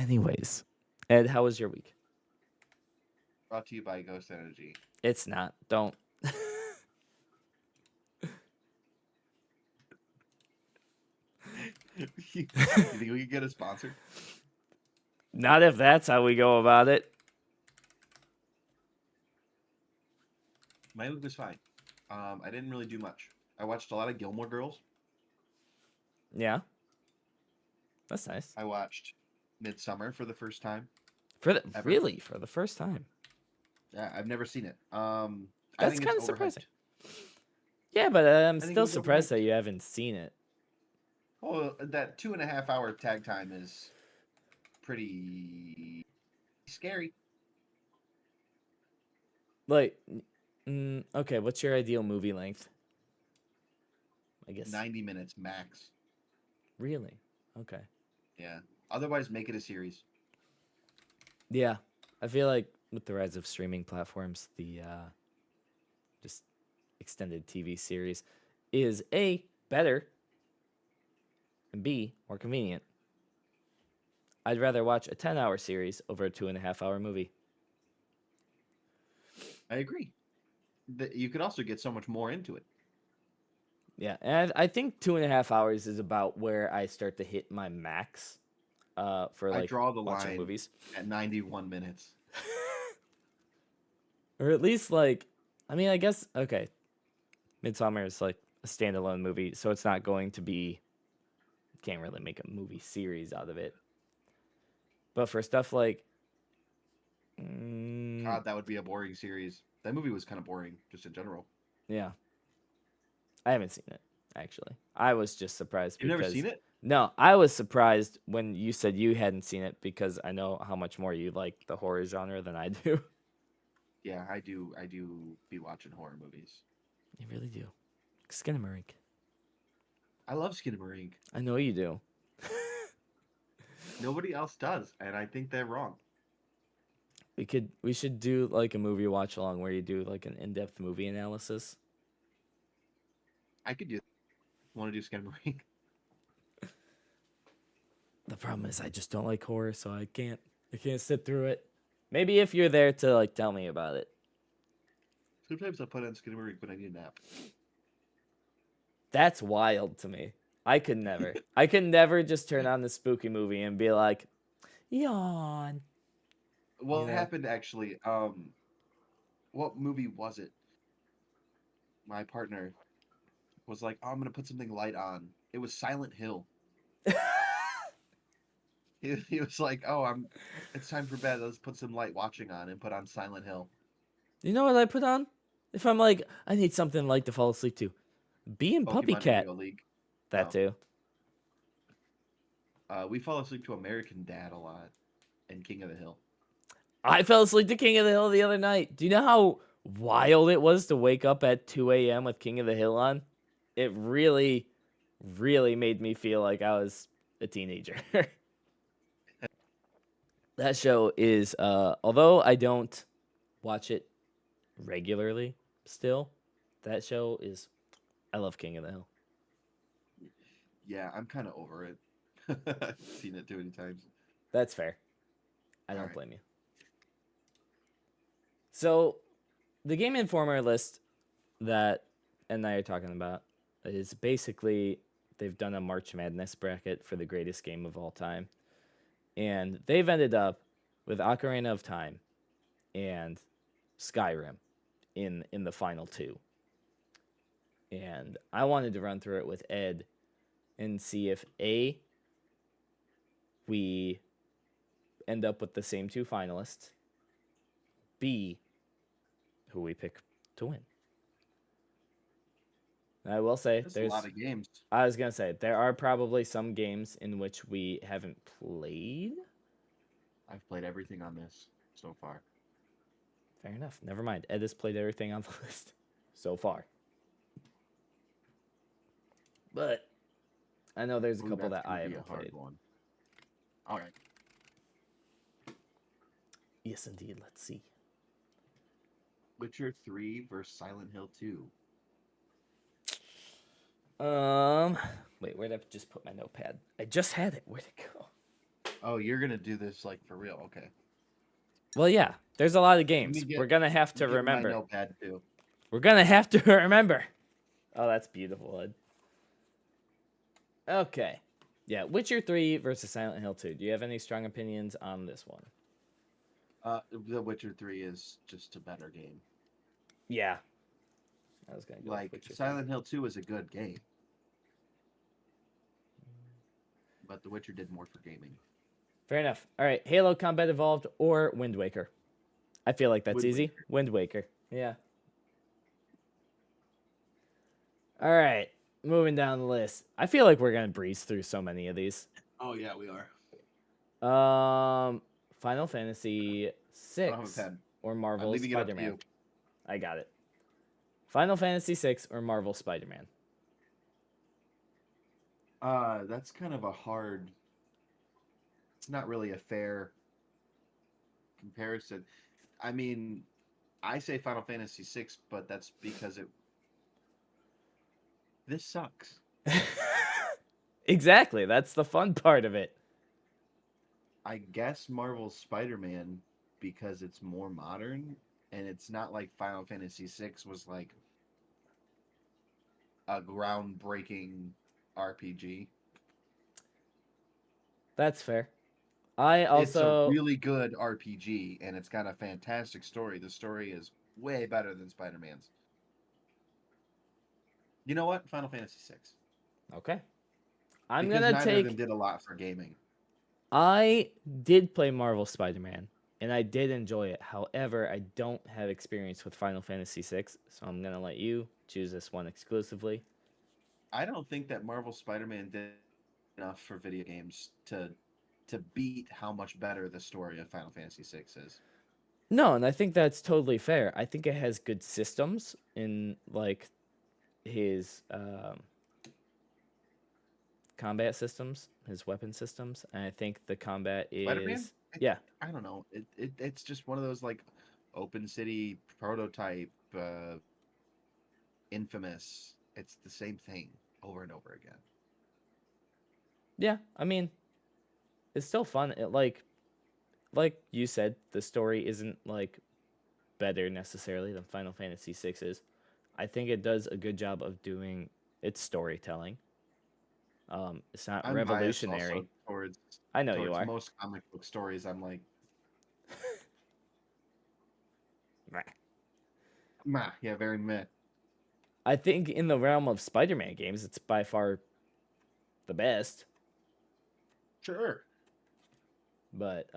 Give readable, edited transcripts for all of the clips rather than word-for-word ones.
Anyways, Ed, how was your week? Brought to you by Ghost Energy. It's not. Don't. You think we could get a sponsor? Not if that's how we go about it. My week was fine. I didn't really do much. I watched a lot of Gilmore Girls. Yeah, that's nice. I watched Midsummer for the first time For the ever. really for the first time. Yeah, I've never seen it. I That's think it's kind of overhyped. surprising. Yeah, but I'm I think it still was surprised overhyped. that you haven't seen it. Oh, that 2.5 hour tag time is pretty scary. Like, okay, what's your ideal movie length? I guess 90 minutes max. really. Okay. Yeah. Otherwise, make it a series. Yeah, I feel like with the rise of streaming platforms, the just extended TV series is A, better, and B, more convenient. I'd rather watch a 10-hour series over a 2.5-hour movie. I agree. You could also get so much more into it. Yeah, and I think 2.5 hours is about where I start to hit my max for I like draw the watching line movies. at 91 minutes. Or at least like, I mean, I guess, okay, Midsummer is like a standalone movie, so it's not going to be, can't really make a movie series out of it. But for stuff like, God, that would be a boring series. That movie was kind of boring, just in general. yeah, I haven't seen it, actually. I was just surprised You've never because, seen it? no, I was surprised when you said you hadn't seen it because I know how much more you like the horror genre than I do. Yeah, I do. I do be watching horror movies. You really do. Skinamarink. I love Skinamarink. I know you do. Nobody else does, and I think they're wrong. We should do like a movie watch along where you do like an in-depth movie analysis. I could do. Want to do Skinamarink? The problem is I just don't like horror, so I can't sit through it. Maybe if you're there to like tell me about it. Sometimes I'll put on Skinamarink when I need a nap. That's wild to me. I could never. I could never just turn on the spooky movie and be like, yawn. Well, You it know? happened actually. What movie was it? My partner was like, "Oh, I'm gonna put something light on." It was Silent Hill. He was like, "Oh, it's time for bed. Let's put some light watching on and put on Silent Hill." You know what I put on? If I'm like, I need something light to fall asleep to. Bee and Puppy Pokemon Cat. Video League. That Oh, too. we fall asleep to American Dad a lot and King of the Hill. I fell asleep to King of the Hill the other night. Do you know how wild it was to wake up at 2 a.m. with King of the Hill on? It really, really made me feel like I was a teenager. That show is, although I don't watch it regularly still, that show is, I love King of the Hill. Yeah, I'm kind of over it. I've seen it too many times. That's fair. I All don't right. blame you. So, the Game Informer list that Ed and I are talking about is basically they've done a March Madness bracket for the greatest game of all time. And they've ended up with Ocarina of Time and Skyrim in the final two. And I wanted to run through it with Ed and see if A, we end up with the same two finalists, B, who we pick to win. And I will say, That's a lot of games. I was going to say, there are probably some games in which we haven't played. I've played everything on this so far. Fair enough. Never mind. Ed has played everything on the list so far. But I know there's a couple That's that I gonna be a haven't hard played. one. All right. Yes, indeed. Let's see. Witcher 3 versus Silent Hill 2. Wait, where'd I just put my notepad? I just had it. Where'd it go? Oh, you're gonna do this like for real? Okay. Well, yeah, there's a lot of Let me games. We're get gonna have let me to get my remember. notepad too. We're gonna have to remember. Oh, that's beautiful, Ed. Okay. Yeah, Witcher 3 versus Silent Hill 2. Do you have any strong opinions on this one? The Witcher 3 is just a better game. Yeah, I was gonna go with Like Witcher 3. Silent Hill 2 is a good game, but The Witcher did more for gaming. Fair enough. All right, Halo Combat Evolved or Wind Waker. I feel like that's Wind easy. Waker. Wind Waker. Yeah. All right, moving down the list. I feel like we're gonna breeze through so many of these. Oh yeah, we are. Um, Final Fantasy I don't have a 6 pen. or I'm Marvel's leaving it up to Spider-Man. you. I got it. Final Fantasy 6 or Marvel Spider-Man. That's kind of a hard. It's not really a fair comparison. I mean, I say Final Fantasy 6, but that's because it. This sucks. Exactly. That's the fun part of it. I guess Marvel's Spider-Man because it's more modern and it's not like Final Fantasy 6 was like a groundbreaking RPG. That's fair. I It's a also really good RPG and it's got a fantastic story. The story is way better than Spider-Man's. You know what? Final Fantasy 6 okay. I'm because gonna neither of them take. did a lot for gaming. I did play Marvel Spider-Man, and I did enjoy it. However, I don't have experience with Final Fantasy 6, so I'm gonna let you choose this one exclusively. I don't think that Marvel Spider-Man did enough for video games to beat how much better the story of Final Fantasy 6 is. No, and I think that's totally fair. I think it has good systems in like his combat systems, his weapon systems, and I think the combat Spider-Man? is yeah, I don't know. It's just one of those like open city prototype infamous. It's the same thing over and over again. yeah. I mean, it's still fun. It like you said, the story isn't like better necessarily than Final Fantasy 6 is. I think it does a good job of doing its storytelling. It's not I'm biased revolutionary. also towards I know you are. most comic book stories. I'm like, meh, yeah, very meh. I think in the realm of Spider-Man games, it's by far the best. Sure. But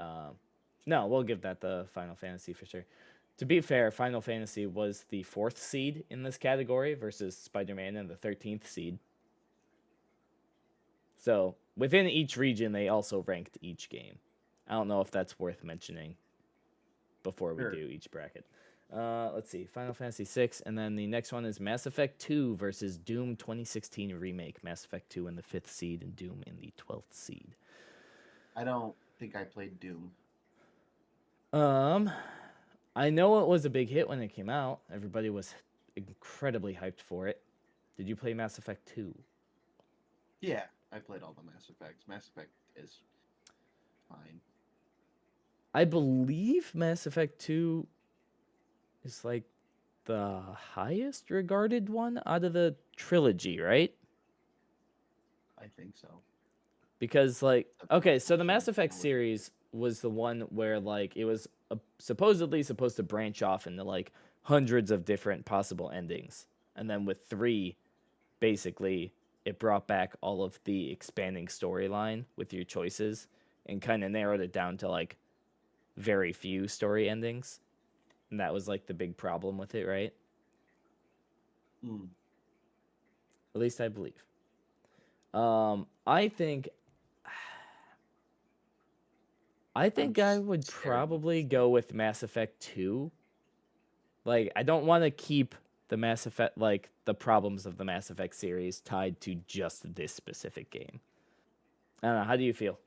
no, we'll give that the Final Fantasy for sure. To be fair, Final Fantasy was the fourth seed in this category versus Spider-Man and the 13th seed. So within each region, they also ranked each game. I don't know if that's worth mentioning before we do Sure. each bracket. Let's see, Final Fantasy 6, and then the next one is Mass Effect 2 versus Doom 2016 remake. Mass Effect 2 in the 5th seed and Doom in the 12th seed. I don't think I played Doom. Um, I know it was a big hit when it came out. Everybody was incredibly hyped for it. Did you play Mass Effect 2? Yeah, I played all the Mass Effects. Mass Effect is fine. I believe Mass Effect 2 is like the highest regarded one out of the trilogy, right? I think so. Because like Except for okay, so the Portion Mass Effect or whatever. series was the one where like it was supposedly supposed to branch off into like hundreds of different possible endings. And then with 3 basically it brought back all of the expanding storyline with your choices and kind of narrowed it down to like very few story endings. And that was like the big problem with it, right? Mm, At least I believe. I think I'm I would scared of probably this go thing. with Mass Effect 2. Like I don't want to keep the Mass Effect like the problems of the Mass Effect series tied to just this specific game. I don't know, how do you feel?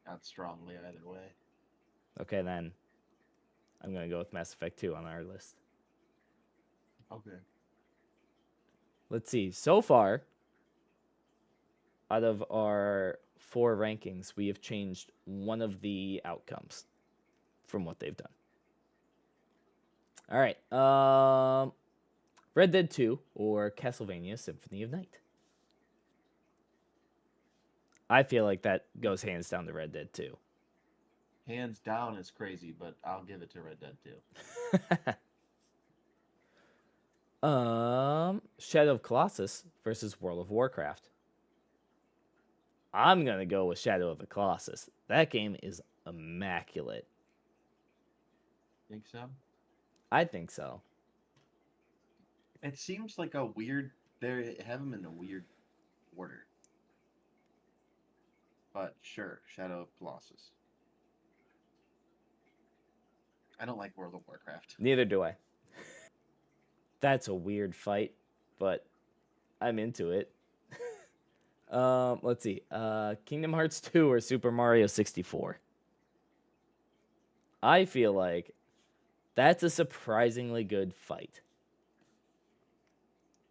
Not strongly either way. Okay, then I'm going to go with Mass Effect 2 on our list. Okay. Let's see. So far, out of our 4 rankings, we have changed one of the outcomes from what they've done. All right. Red Dead 2 or Castlevania Symphony of Night? I feel like that goes hands down to Red Dead 2. Hands down is crazy, but I'll give it to Red Dead 2. Shadow of Colossus versus World of Warcraft. I'm going to go with Shadow of the Colossus. That game is immaculate. Think so? I think so. It seems like a weird. They have them in a weird order. But sure, Shadow of Colossus. I don't like World of Warcraft. Neither do I. That's a weird fight, but I'm into it. Let's see. Kingdom Hearts 2 or Super Mario 64? I feel like that's a surprisingly good fight.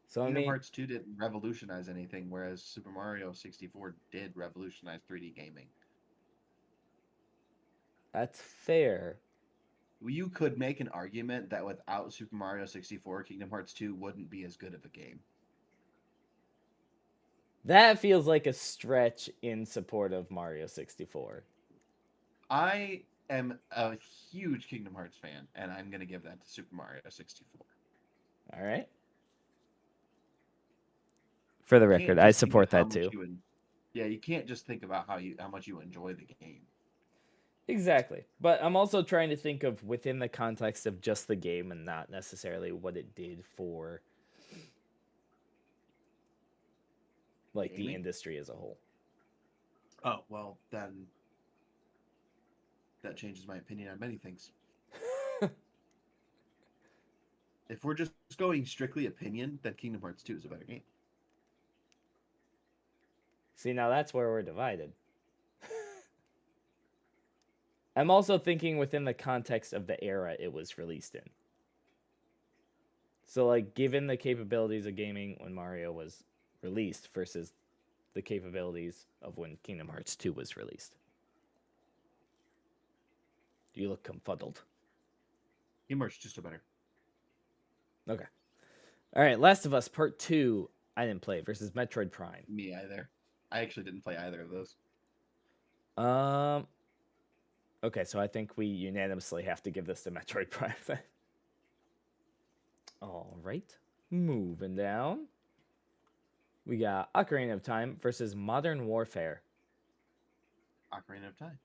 So Kingdom Hearts 2 didn't revolutionize anything, whereas Super Mario 64 did revolutionize 3D gaming. That's fair. You could make an argument that without Super Mario 64, Kingdom Hearts 2 wouldn't be as good of a game. That feels like a stretch in support of Mario 64. I am a huge Kingdom Hearts fan, and I'm going to give that to Super Mario 64. All right. For the record, I support that too. Yeah, you can't just think about how much you enjoy the game. Exactly. But I'm also trying to think of within the context of just the game and not necessarily what it did for like Gaming? the industry as a whole. Oh, well, then that changes my opinion on many things. If we're just going strictly opinion, then Kingdom Hearts 2 is a better game. See, now that's where we're divided. I'm also thinking within the context of the era it was released in. So, like, given the capabilities of gaming when Mario was released versus the capabilities of when Kingdom Hearts 2 was released. You look confuddled. Kingdom Hearts just a better. Okay. All right, Last of Us Part 2, I didn't play, versus Metroid Prime. Me either. I actually didn't play either of those. Okay, so I think we unanimously have to give this to Metroid Prime. All right, moving down. We got Ocarina of Time versus Modern Warfare. Ocarina of Time.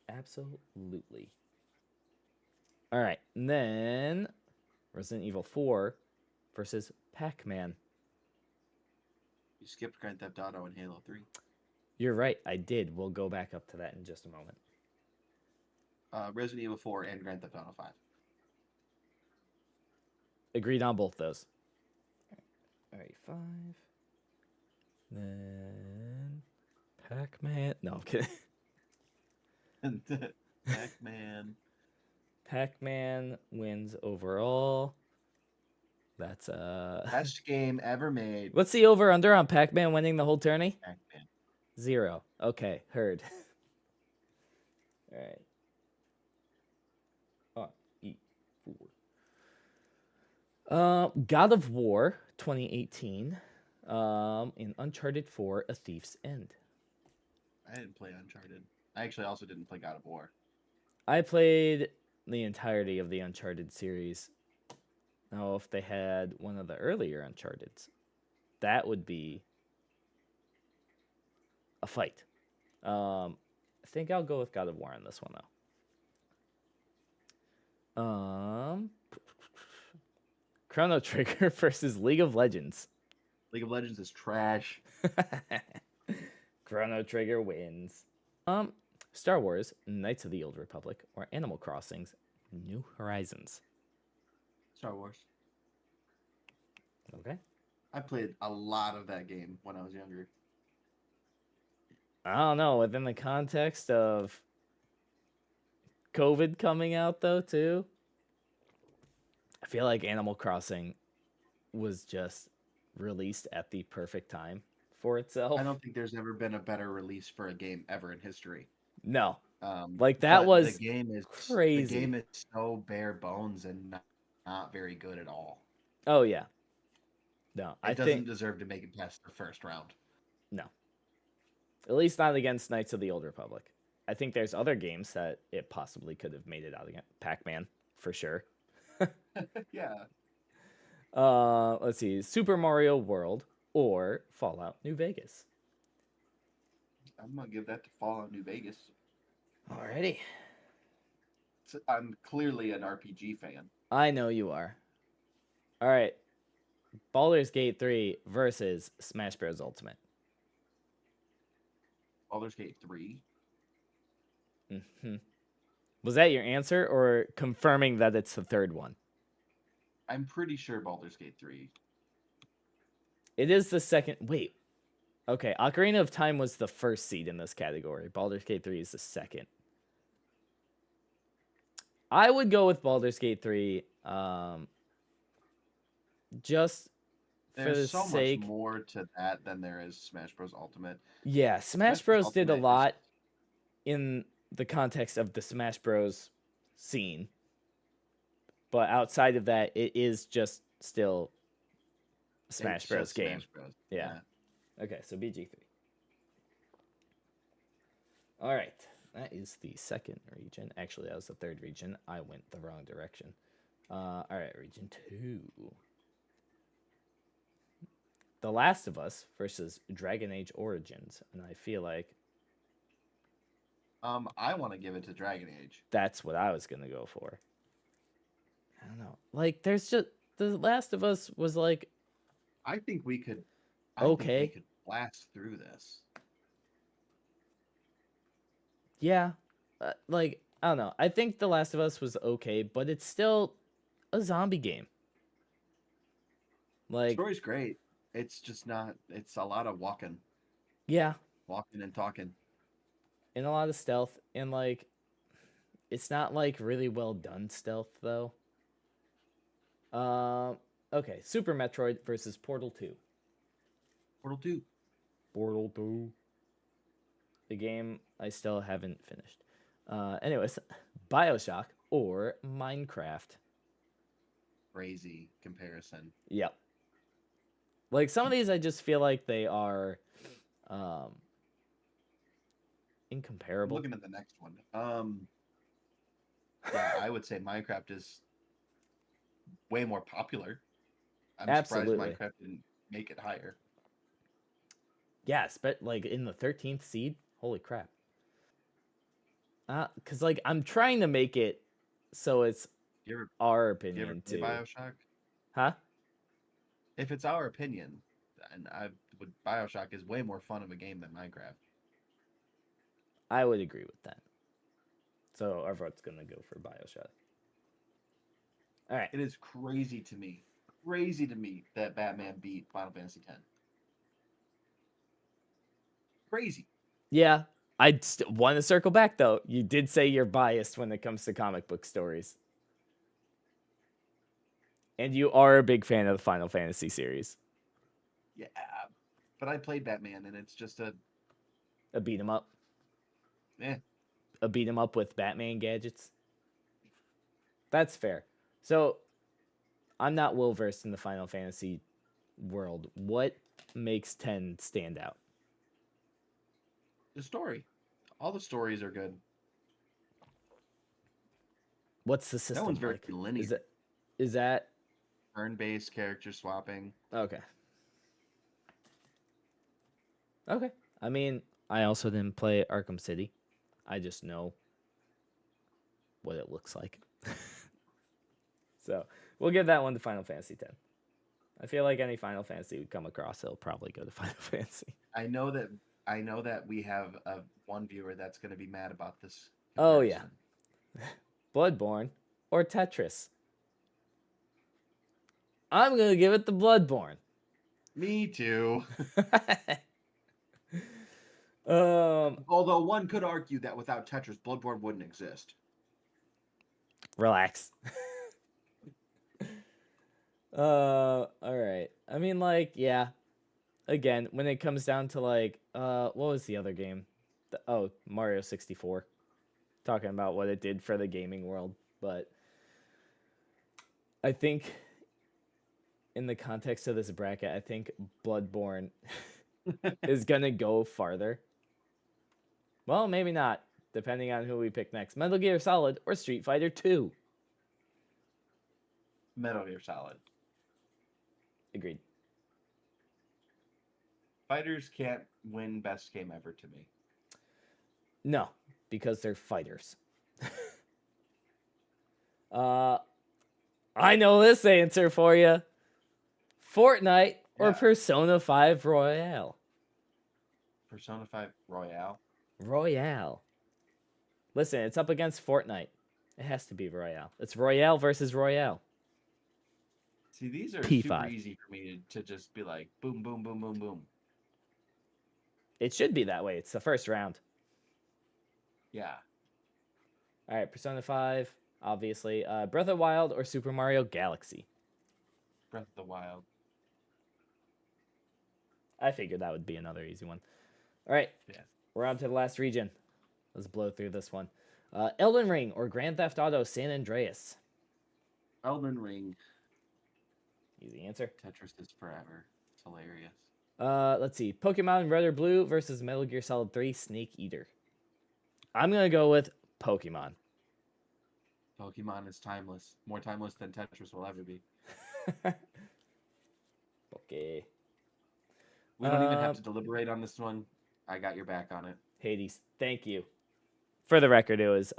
Absolutely. All right, and then Resident Evil 4 versus Pac-Man. You skipped Grand Theft Auto and Halo 3. You're right, I did. We'll go back up to that in just a moment. Resident Evil 4 and Grand Theft Auto 5. Agreed on both those. All right, 5. Then Pac-Man. No, I'm kidding. Pac-Man. Pac-Man wins overall. That's Best game ever made. What's the over/under on Pac-Man winning the whole tourney? Pac-Man. 0. Okay, heard. All right. God of War 2018, in Uncharted 4: A Thief's End. I didn't play Uncharted. I actually also didn't play God of War. I played the entirety of the Uncharted series. Now, if they had one of the earlier Uncharted's, that would be a fight. I think I'll go with God of War on this one, though. Chrono Trigger versus League of Legends. League of Legends is trash. Chrono Trigger wins. Star Wars, Knights of the Old Republic, or Animal Crossing's New Horizons. Star Wars. Okay. I played a lot of that game when I was younger. I don't know, within the context of COVID coming out, though, too, I feel like Animal Crossing was just released at the perfect time for itself. I don't think there's ever been a better release for a game ever in history. No, like that But was the crazy. game is so bare bones and not very good at all. Oh yeah, no, I It think doesn't deserve to make it past the first round. no, at least not against Knights of the Old Republic. I think there's other games that it possibly could have made it out against. Pac-Man for sure. Yeah, Let's see, Super Mario World or Fallout New Vegas. I'm gonna give that to Fallout New Vegas. Alrighty, I'm clearly an RPG fan. I know you are. All right, Baldur's Gate 3 versus Smash Bros. Ultimate. Baldur's Gate 3. Hmm. Was that your answer or confirming that it's the third one? I'm pretty sure Baldur's Gate 3. It is the second. Wait. Okay, Ocarina of Time was the first seed in this category. Baldur's Gate 3 is the second. I would go with Baldur's Gate 3 just for There's the so much sake. more to that than there is Smash Bros. Ultimate. Yeah, Smash Smash Bros. Bros did a Ultimate is lot in the context of the Smash Bros scene, but outside of that, it is just still a Smash it's Bros just game. Smash Bros. Yeah. Yeah. Okay, so BG3. All right. That is the second region. Actually, that was the third region. I went the wrong direction. All right, region 2. The Last of Us versus Dragon Age Origins. And I feel like I want to give it to Dragon Age. that's what I was going to go for. I don't know. Like, there's just. The Last of Us was like, I think we could. I think we okay. could blast through this. Yeah. Like, I don't know. I think The Last of Us was okay, but it's still a zombie game. Like, Story's great. It's just not. It's a lot of yeah, walking and talking. and a lot of stealth. And, like, it's not, like, really well done stealth, though. Um, okay. Super Metroid versus Portal 2. Portal 2. Portal 2. The game I still haven't finished. Anyways, Bioshock or Minecraft. Crazy comparison. Yep. Like some of these, I just feel like they are um, I'm incomparable. looking at the next one. Yeah, I would say Minecraft is way more popular. I'm surprised Absolutely. Minecraft didn't make it higher. Yes, but like in the 13th seed, holy crap. Cause like I'm trying to make it so it's You ever our you ever opinion play too. Bioshock? Huh? If it's our opinion, and I would Bioshock is way more fun of a game than Minecraft. I would agree with that. So our vote's gonna go for Bioshock. All right. It is crazy to me that Batman beat Final Fantasy X. Crazy. Yeah, I want to circle back though. You did say you're biased when it comes to comic book stories, and you are a big fan of the Final Fantasy series. Yeah, but I played Batman, and it's just A beat 'em up, eh. a beat 'em up with Batman gadgets. That's fair. So I'm not well versed in the Final Fantasy world. What makes 10 stand out? The story. All the stories are good. What's the That system one's very like? linear. Is that Turn-based character swapping. okay? Okay. I mean, I also didn't play Arkham City. I just know what it looks like. So we'll give that one to Final Fantasy X. I feel like any Final Fantasy we come across, it'll probably go to Final Fantasy. I know that we have one viewer that's going to be mad about this Oh yeah, comparison. Bloodborne or Tetris. I'm gonna give it to Bloodborne. Me too. Um, Although one could argue that without Tetris, Bloodborne wouldn't exist. relax. All right. I mean, like, yeah, again, when it comes down to like, what was the other game? Oh, Mario 64. Talking about what it did for the gaming world, but I think in the context of this bracket, I think Bloodborne is gonna go farther. Well, maybe not, depending on who we pick next. Metal Gear Solid or Street Fighter 2. Metal Gear Solid. Agreed. Fighters can't win best game ever to me. No, because they're fighters. uh, I know this answer for you. Fortnite or Yeah. Persona 5 Royale? Persona 5 Royale. Royale. Listen, it's up against Fortnite. It has to be Royale. It's Royale versus Royale. See, these are P5. super easy for me to just be like, boom, boom, boom, boom, boom. It should be that way. It's the first round. Yeah. All right, Persona 5, obviously. Breath of the Wild or Super Mario Galaxy? Breath of the Wild. I figured that would be another easy one. All right, Yeah. we're on to the last region. Let's blow through this one. Elden Ring or Grand Theft Auto San Andreas? Elden Ring. Easy answer. Tetris is forever. It's hilarious. Let's see. Pokemon Red or Blue versus Metal Gear Solid 3 Snake Eater. I'm going to go with Pokemon. Pokemon is timeless. More timeless than Tetris will ever be. Okay. We don't even have to deliberate on this one. I got your back on it. Hades, thank you. For the record, it was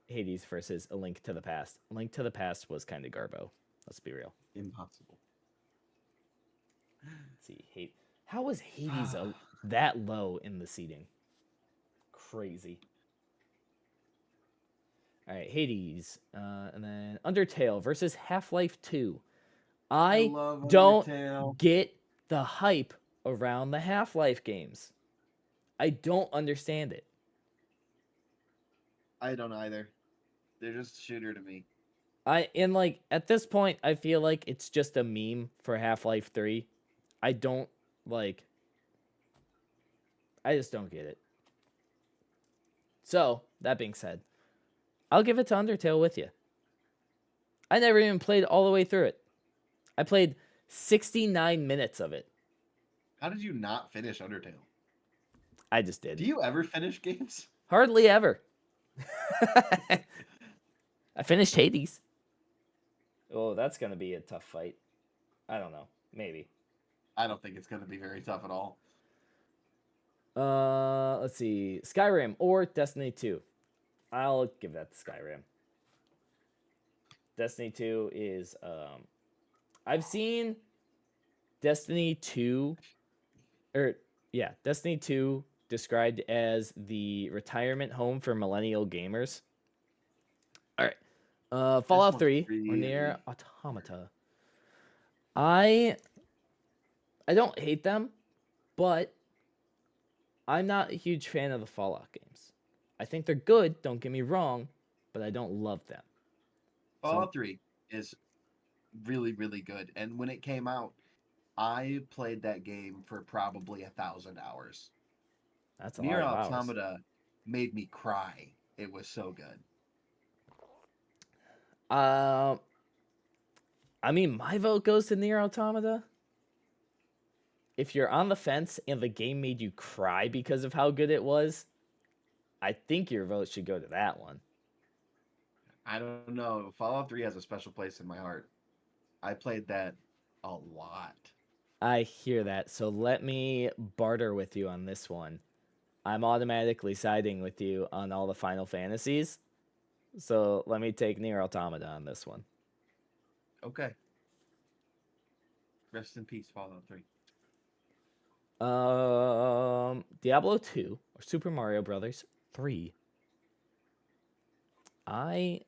Hades versus A Link to the Past. A Link to the Past was kind of garbo. Let's be real. Impossible. Let's see. How was Hades that low in the seating? Crazy. All right, Hades. And then Undertale versus Half-Life 2. I love don't Undertale. get the hype around the Half-Life games. I don't understand it. I don't either. They're just a shooter to me. At this point, I feel like it's just a meme for Half-Life 3. I don't like I just don't get it. So, that being said, I'll give it to Undertale with you. I never even played all the way through it. I played 69 minutes of it. How did you not finish Undertale? I just did. Do you ever finish games? Hardly ever. I finished Hades. Oh, that's going to be a tough fight. I don't know. Maybe. I don't think it's going to be very tough at all. Let's see. Skyrim or Destiny 2. I'll give that to Skyrim. Destiny 2 is I've seen Destiny 2 Destiny 2 described as the retirement home for millennial gamers. All right. Fallout 3 or Nier Automata. I don't hate them, but I'm not a huge fan of the Fallout games. I think they're good, don't get me wrong, but I don't love them. Fallout 3 is really, really good. And when it came out, I played that game for probably 1,000 hours. That's a Nier lot of Automata hours. made me cry. It was so good. I mean, my vote goes to Nier Automata. If you're on the fence and the game made you cry because of how good it was, I think your vote should go to that one. I don't know. Fallout 3 has a special place in my heart. I played that a lot. I hear that. So let me barter with you on this one. I'm automatically siding with you on all the Final Fantasies. So let me take Nier Automata on this one. Okay. Rest in peace, Fallout 3. Diablo 2 or Super Mario Brothers 3. I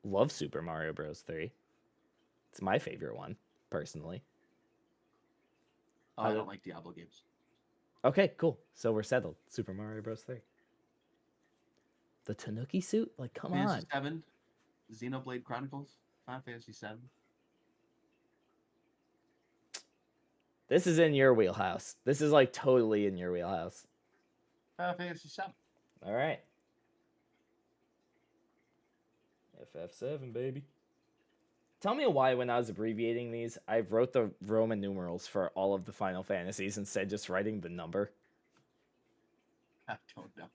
love Super Mario Bros. 3. It's my favorite one, personally. Oh, I don't like Diablo games. Okay, cool. So we're settled. Super Mario Bros. 3. The Tanuki suit? Like, come on. Fantasy 7, Xenoblade Chronicles, Final Fantasy 7. This is in your wheelhouse. This is like totally in your wheelhouse. Final Fantasy VII. All right. FF7, baby. Tell me why, when I was abbreviating these, I wrote the Roman numerals for all of the Final Fantasies instead of just writing the number. I don't know.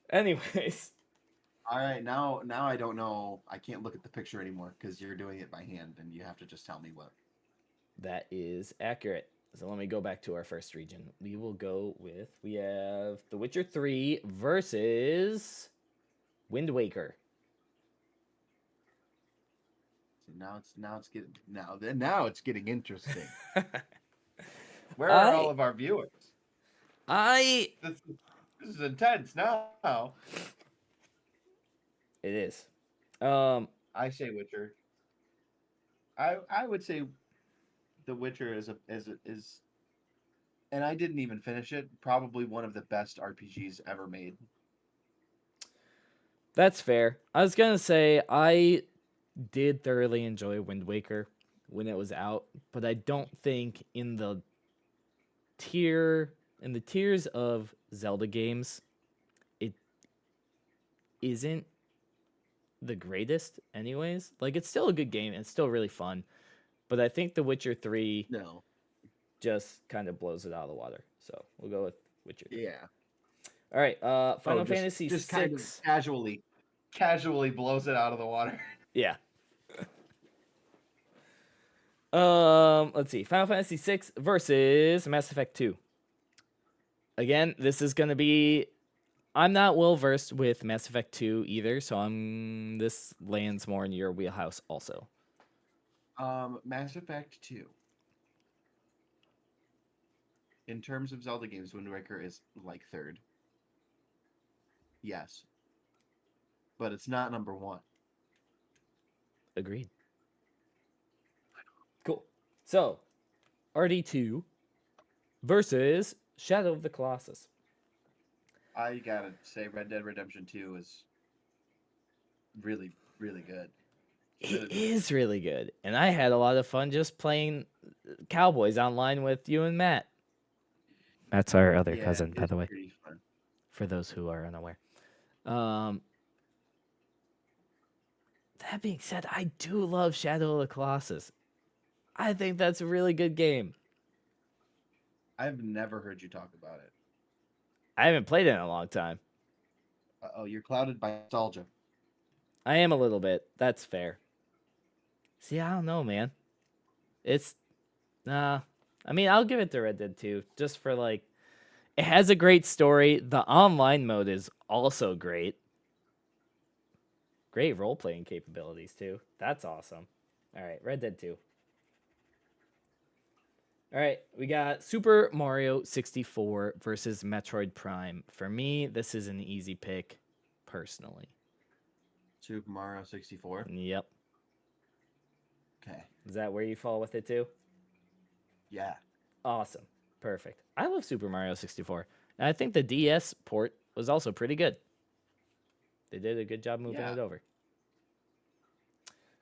Anyways. All right, now I don't know. I can't look at the picture anymore because you're doing it by hand, and you have to just tell me what. That is accurate. So let me go back to our first region. We will go with, we have The Witcher 3 versus Wind Waker. So now it's getting interesting. Where are all of our viewers? This is intense now. It is. I say Witcher. I would say The Witcher is and I didn't even finish it. Probably one of the best RPGs ever made. That's fair. I was gonna say I did thoroughly enjoy Wind Waker when it was out, but I don't think in the tiers of Zelda games, it isn't the greatest anyways. Like, it's still a good game and it's still really fun, but I think The Witcher 3 No. just kind of blows it out of the water. So we'll go with Witcher 3. Yeah. All right, Final Fantasy just 6. kind of casually blows it out of the water. Yeah. Let's see. Final Fantasy 6 versus Mass Effect 2. Again, this is going to be, I'm not well versed with Mass Effect 2 either, so this lands more in your wheelhouse also. Mass Effect 2. In terms of Zelda games, Wind Waker is like third. Yes. But it's not number one. Agreed. Cool. So, RD2 versus Shadow of the Colossus. I gotta say, Red Dead Redemption 2 is really, really good. It is really good. And I had a lot of fun just playing Cowboys online with you and Matt. That's our other cousin, by the way. Pretty fun. For those who are unaware. That being said, I do love Shadow of the Colossus. I think that's a really good game. I've never heard you talk about it. I haven't played it in a long time. Uh-oh, you're clouded by nostalgia. I am a little bit. That's fair. See, I don't know, man. It's I mean, I'll give it to Red Dead 2 just for like, it has a great story. The online mode is also great. Great role playing capabilities too. That's awesome. All right, Red Dead 2. All right, we got Super Mario 64 versus Metroid Prime. For me, this is an easy pick, personally. Super Mario 64? Yep. Okay. Is that where you fall with it too? Yeah. Awesome. Perfect. I love Super Mario 64. And I think the DS port was also pretty good. They did a good job moving it over.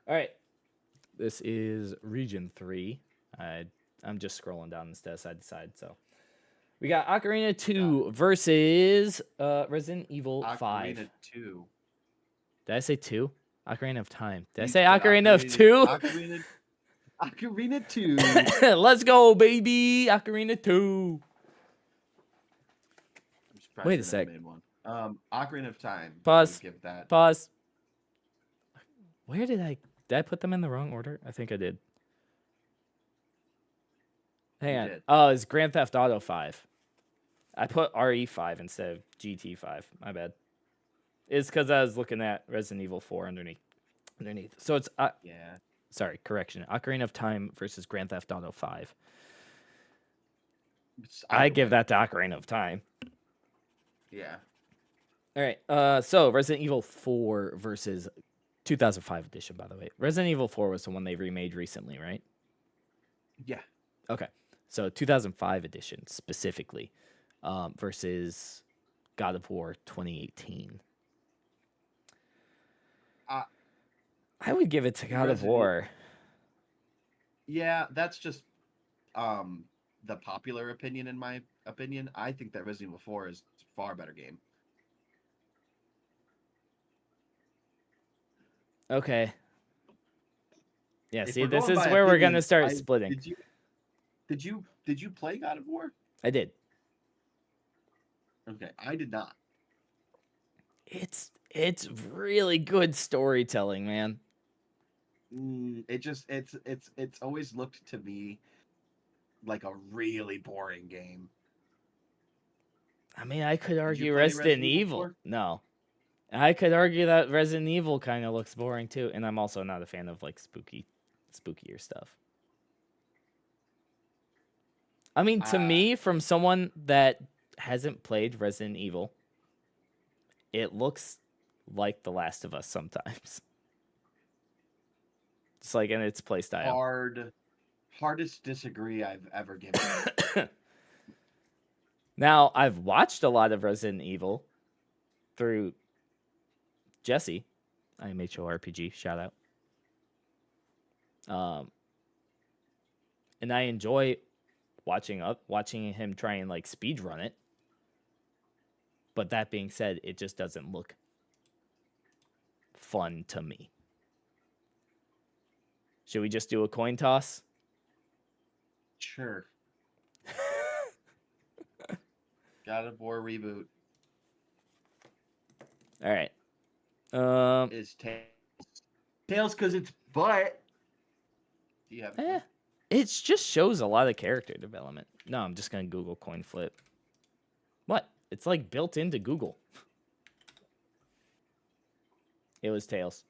All right. This is Region 3. I'm just scrolling down instead of side to side. So we got Ocarina 2 versus Resident Evil 5. Ocarina 2. Did I say 2? Ocarina of Time. Did I say Ocarina of 2? Ocarina 2. Let's go, baby. Ocarina 2. Wait a sec. Ocarina of Time. Pause. Give that. Pause. Where did I put them in the wrong order? I think I did. Hang on. Oh, it's Grand Theft Auto 5. I put RE5 instead of GT5. My bad. It's because I was looking at Resident Evil 4 underneath. So it's yeah. Sorry, correction. Ocarina of Time versus Grand Theft Auto 5. I give that to Ocarina of Time. Yeah. All right. So Resident Evil 4 versus 2005 edition, by the way. Resident Evil 4 was the one they remade recently, right? Yeah. Okay. So 2005 edition specifically versus God of War 2018. I would give it to God of War. Yeah, that's just the popular opinion, in my opinion, I think that Resident Evil 4 is a far better game. Okay. Yeah, If see, we're this going is by where we're gonna opinion, start I splitting. did you play God of War? I did. Okay, I did not. It's really good storytelling, man. It's always looked to me like a really boring game. I mean, I could Did you argue play Resident Resident Evil Evil. 4? No. I could argue that Resident Evil kind of looks boring too, and I'm also not a fan of like spookier stuff. I mean, to Uh, me, from someone that hasn't played Resident Evil, it looks like The Last of Us sometimes. Just like in its play style. hardest disagree I've ever given. Now, I've watched a lot of Resident Evil through Jesse, IMHORPG, shout out. And I enjoy watching him try and like speed run it. But that being said, it just doesn't look fun to me. Should we just do a coin toss? Sure. God of War reboot All right. is Tails. Tails because it's butt. Do you have Eh, it just shows a lot of character development. No, I'm just gonna Google coin flip. What? It's like built into Google. It was Tails.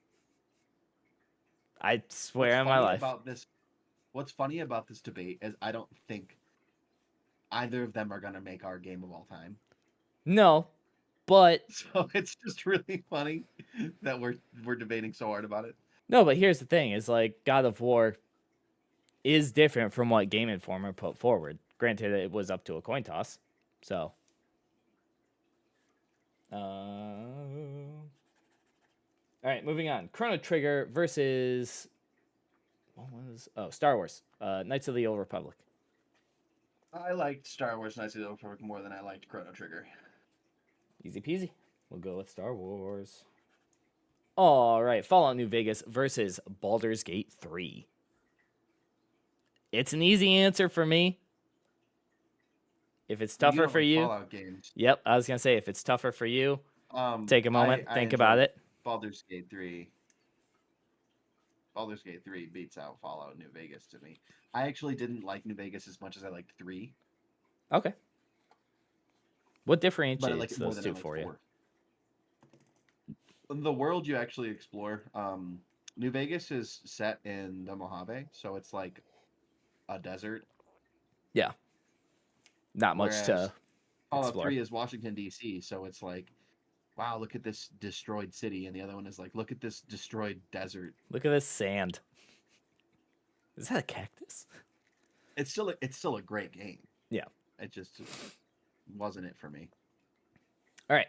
I swear on my life. What's funny about this debate is I don't think either of them are gonna make our game of all time. No, but So it's just really funny that we're debating so hard about it. no, but here's the thing: is like God of War is different from what Game Informer put forward. Granted, it was up to a coin toss, so. All right, moving on. Chrono Trigger versus Star Wars, Knights of the Old Republic. I liked Star Wars Knights of the Old Republic more than I liked Chrono Trigger. Easy peasy. We'll go with Star Wars. All right, Fallout New Vegas versus Baldur's Gate 3. It's an easy answer for me. If it's You tougher don't for like you, Fallout games. yep, I was gonna say if it's tougher for you, take a moment, I think about enjoyed it. Baldur's Gate 3. Baldur's Gate 3 beats out Fallout New Vegas to me. I actually didn't like New Vegas as much as I liked 3, Okay. What but I like differentiates it more those than I two liked for you? 4. The world you actually explore, New Vegas is set in the Mojave, so it's like a desert, Yeah, not much whereas to Fallout explore. 3 is Washington D.C., so it's like, wow, look at this destroyed city, and the other one is like, look at this destroyed desert. Look at this sand. Is that a cactus? It's still a great game. Yeah. It just wasn't it for me. All right.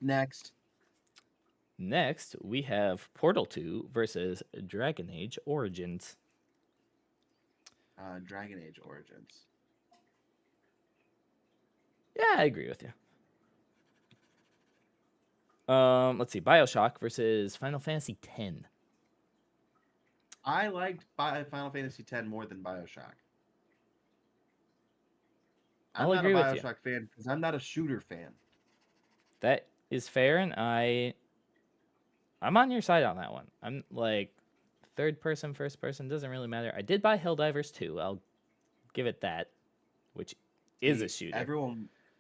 Next, Next, we have Portal 2 versus Dragon Age Origins. Dragon Age Origins. Yeah, I agree with you. Let's see. BioShock versus Final Fantasy X. I liked Final Fantasy X more than Bioshock. I'm I'll not a agree with you. Bioshock fan because I'm not a shooter fan. That is fair, and I'm on your side on that one. I'm like third person, first person, doesn't really matter. I did buy Helldivers 2. I'll give it that, which is a shooter.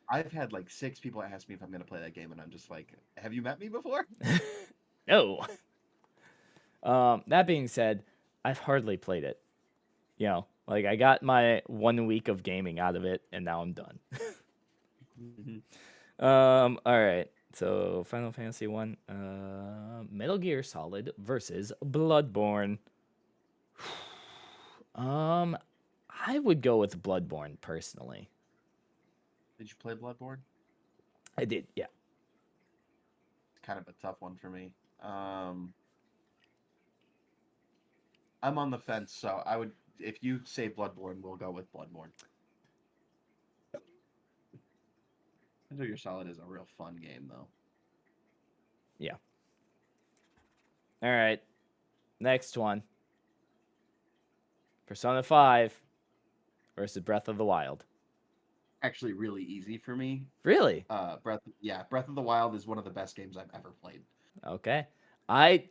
I've had like 6 people ask me if I'm going to play that game, and I'm just like, have you met me before? No. That being said, I've hardly played it. You know, like I got my 1 week of gaming out of it, and now I'm done. All right. So Final Fantasy 1, Metal Gear Solid versus Bloodborne. I would go with Bloodborne personally. Did you play Bloodborne? I did, yeah. It's kind of a tough one for me. I'm on the fence, so if you say Bloodborne, we'll go with Bloodborne. Metal Gear Solid is a real fun game, though. Yeah. All right. Next one. Persona 5 versus Breath of the Wild. Actually, really easy for me. Really? Breath of the Wild is one of the best games I've ever played. Okay. I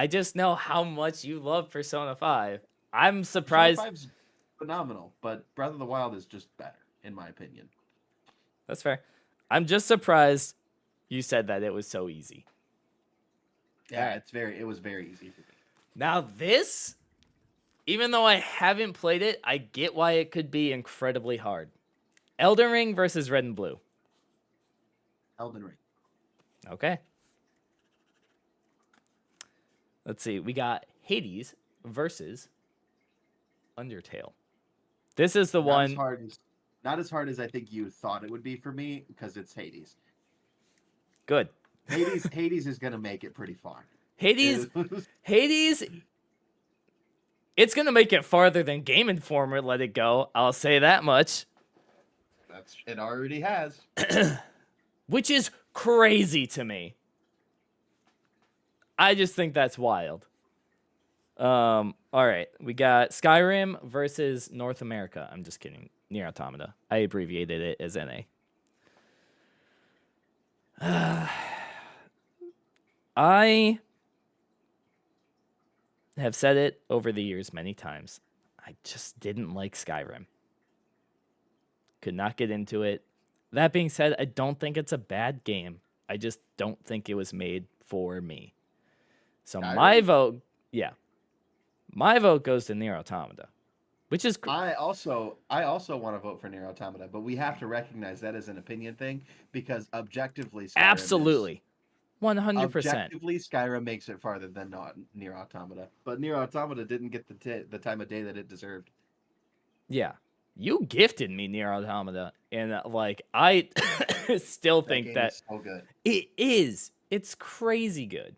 just know how much you love Persona 5. I'm Persona surprised. 5's phenomenal, but Breath of the Wild is just better, in my opinion. That's fair. I'm just surprised you said that it was so easy. Yeah, it was very easy for me. Now this, even though I haven't played it, I get why it could be incredibly hard. Elden Ring versus Red and Blue. Elden Ring. Okay. Let's see. We got Hades versus Undertale. This is the one. Not as hard as I think you thought it would be for me, because it's Hades. Good. Hades is gonna make it pretty far. Hades. It's gonna make it farther than Game Informer let it go. I'll say that much. It already has. Which is crazy to me. I just think that's wild. All right, we got Skyrim versus North America. I'm just kidding. Nier Automata. I abbreviated it as NA. I have said it over the years many times. I just didn't like Skyrim. Could not get into it. That being said, I don't think it's a bad game. I just don't think it was made for me. So Skyrim? my vote goes to Nier Automata, which is I also want to vote for Nier Automata, but we have to recognize that as an opinion thing, because objectively, absolutely 100%. Objectively, Skyrim makes it farther than Nier Automata, but Nier Automata didn't get the time of day that it deserved. Yeah, you gifted me Nier Automata, and like I still think that is so good. It is. It's crazy good.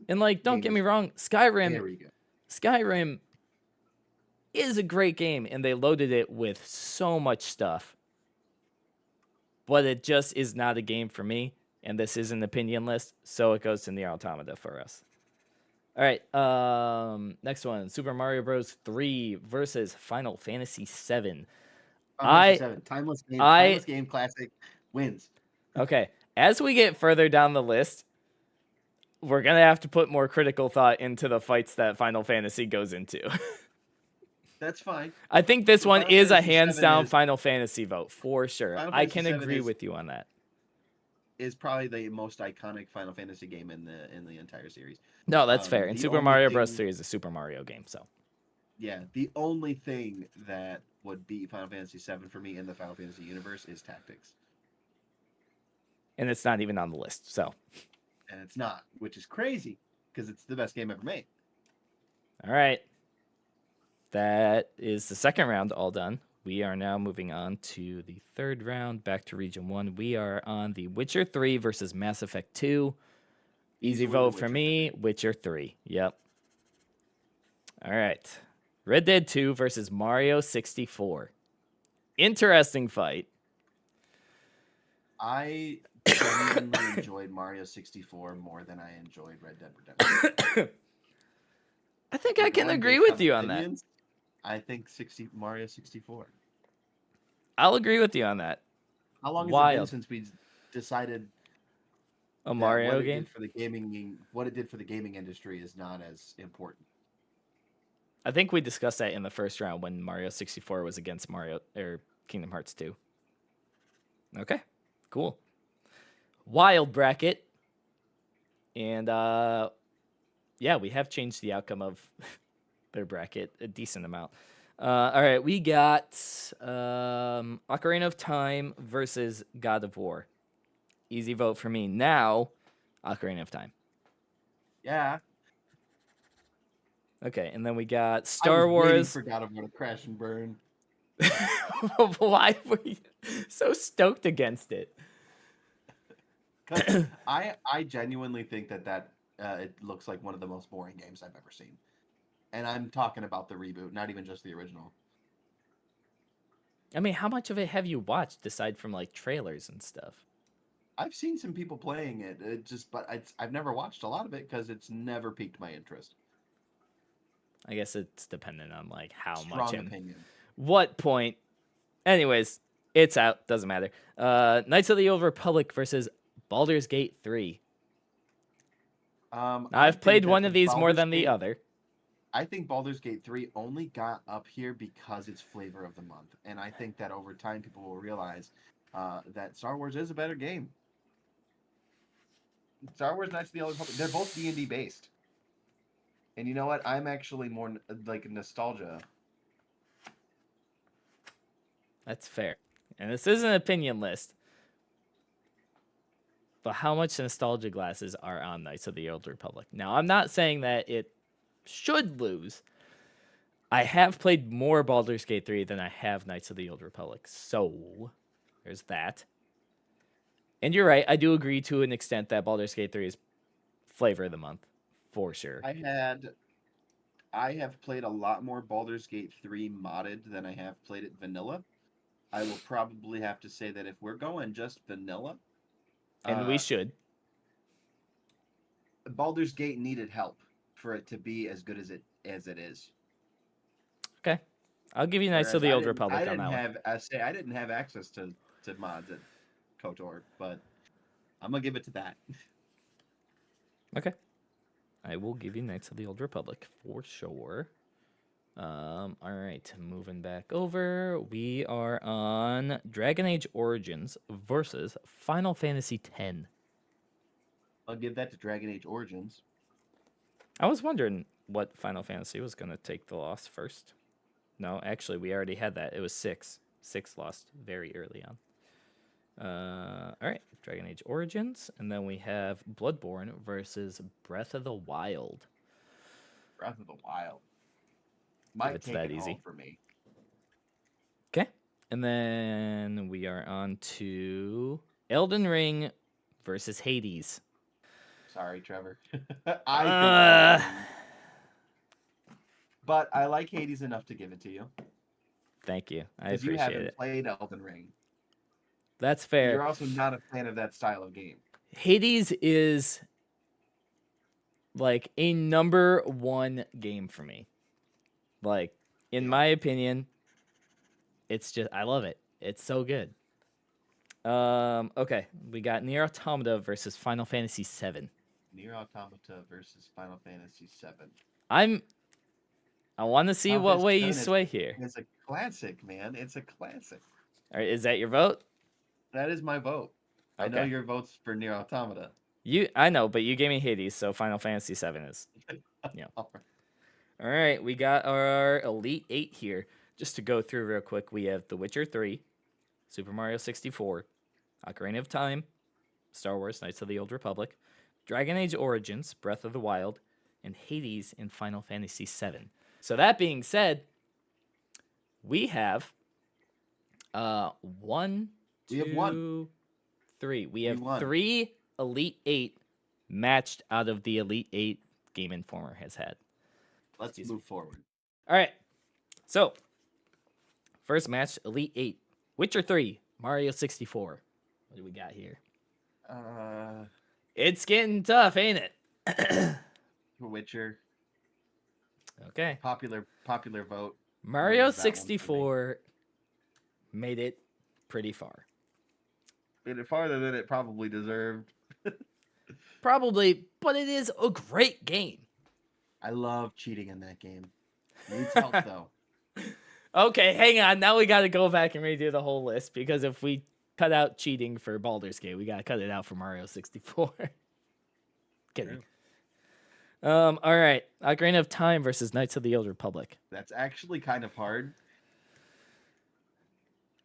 And like, don't get me wrong, Skyrim is a great game, and they loaded it with so much stuff. But it just is not a game for me, and this is an opinion list, so it goes to Nier Automata for us. All right, next one, Super Mario Bros. 3 versus Final Fantasy 7. Timeless game classic wins. Okay, as we get further down the list, we're going to have to put more critical thought into the fights that Final Fantasy goes into. That's fine. I think this one is a hands down Final Fantasy vote for sure. I can agree with you on that. Is probably the most iconic Final Fantasy game in the entire series. No, that's fair. And Super Mario Bros. 3 is a Super Mario game, so. Yeah, the only thing that would beat Final Fantasy 7 for me in the Final Fantasy universe is Tactics. And it's not even on the list, so. And it's not, which is crazy, because it's the best game ever made. All right. That is the second round all done. We are now moving on to the third round, back to Region 1. We are on the Witcher 3 versus Mass Effect 2. Easy vote for me, Witcher 3. Yep. All right. Red Dead 2 versus Mario 64. Interesting fight. I genuinely enjoyed Mario 64 more than I enjoyed Red Dead Redemption. I think I can agree with you on that. I think Mario 64. I'll agree with you on that. How long has it been since we decided a Mario game? What it did for the gaming industry is not as important. I think we discussed that in the first round when Mario 64 was against Kingdom Hearts 2. Okay, cool. Wild bracket. And we have changed the outcome of their bracket a decent amount. All right, we got Ocarina of Time versus God of War. Easy vote for me. Now, Ocarina of Time. Yeah. Okay, and then we got Star Wars. Waiting for God of War to crash and burn. Why were you so stoked against it? I genuinely think that it looks like one of the most boring games I've ever seen. and I'm talking about the reboot, not even just the original. I mean, how much of it have you watched aside from like trailers and stuff? I've seen some people playing it. But I've never watched a lot of it because it's never piqued my interest. I guess it's dependent on like how much Strong and opinion. what point. Anyways, it's out. Doesn't matter. Knights of the Old Republic versus Baldur's Gate 3. Now, I I've think played that one the of these more Baldur's than the Gate other. I think Baldur's Gate 3 only got up here because it's flavor of the month. And I think that over time people will realize that Star Wars is a better game. Star Wars Knights of the Old Republic, they're both D&D based. And you know what? I'm actually more like nostalgia. That's fair. And this is an opinion list. But how much nostalgia glasses are on Knights of the Old Republic? Now, I'm not saying that it should lose. I have played more Baldur's Gate 3 than I have Knights of the Old Republic. So, there's that. And you're right, I do agree to an extent that Baldur's Gate 3 is flavor of the month, for sure. I have played a lot more Baldur's Gate 3 modded than I have played it vanilla. I will probably have to say that if we're going just vanilla, And we uh, should. Baldur's Gate needed help for it to be as good as it is. Okay. I'll give you Knights of Whereas the I Old didn't I Republic on didn't that one. have I didn't have access to mods at KOTOR, but I'm gonna give it to that. Okay. I will give you Knights of the Old Republic for sure. All right, moving back over. We are on Dragon Age Origins versus Final Fantasy X. I'll give that to Dragon Age Origins. I was wondering what Final Fantasy was going to take the loss first. No, actually, we already had that. It was 6. 6 lost very early on. All right, Dragon Age Origins, and then we have Bloodborne versus Breath of the Wild. Breath of the Wild If might it's take that it home easy. for me. Okay, and then we are on to Elden Ring versus Hades. Sorry, Trevor. I think Uh, Elden Ring, but I like Hades enough to give it to you Thank you. I because you appreciate haven't it. played Elden Ring. That's fair. You're also not a fan of that style of game. Hades is like a number one game for me. Like, in Yeah. my opinion, it's just I love it. It's so good. Okay, we got Nier Automata versus Final Fantasy VII. Nier Automata versus Final Fantasy VII. I'm I want to see Final what Fantasy way you VII sway here. is a classic, man. It's a classic. All right, is that your vote? That is my vote. I know Okay. your vote's for Nier Automata. I know, but you gave me Hades, so Final Fantasy VII is. Yeah. All right. All right, we got our Elite 8 here. Just to go through real quick, we have The Witcher 3, Super Mario 64, Ocarina of Time, Star Wars Knights of the Old Republic, Dragon Age Origins, Breath of the Wild, and Hades in Final Fantasy VII. So that being said, we have one, We have one. two, three. We have won. 3 Elite 8 matched out of the Elite 8 Game Informer has had. Let's move forward. All right. So, first match, Elite 8. Witcher 3, Mario 64. What do we got here? It's getting tough, ain't it? Witcher. Okay. Popular vote. Mario wins that one for me. 64 made it pretty far. Made it farther than it probably deserved. Probably, but it is a great game. I love cheating in that game. Needs help though. Okay, hang on. Now we got to go back and redo the whole list because if we cut out cheating for Baldur's Gate, we got to cut it out for Mario 64. Kidding. All right. Ocarina of Time versus Knights of the Old Republic. That's actually kind of hard.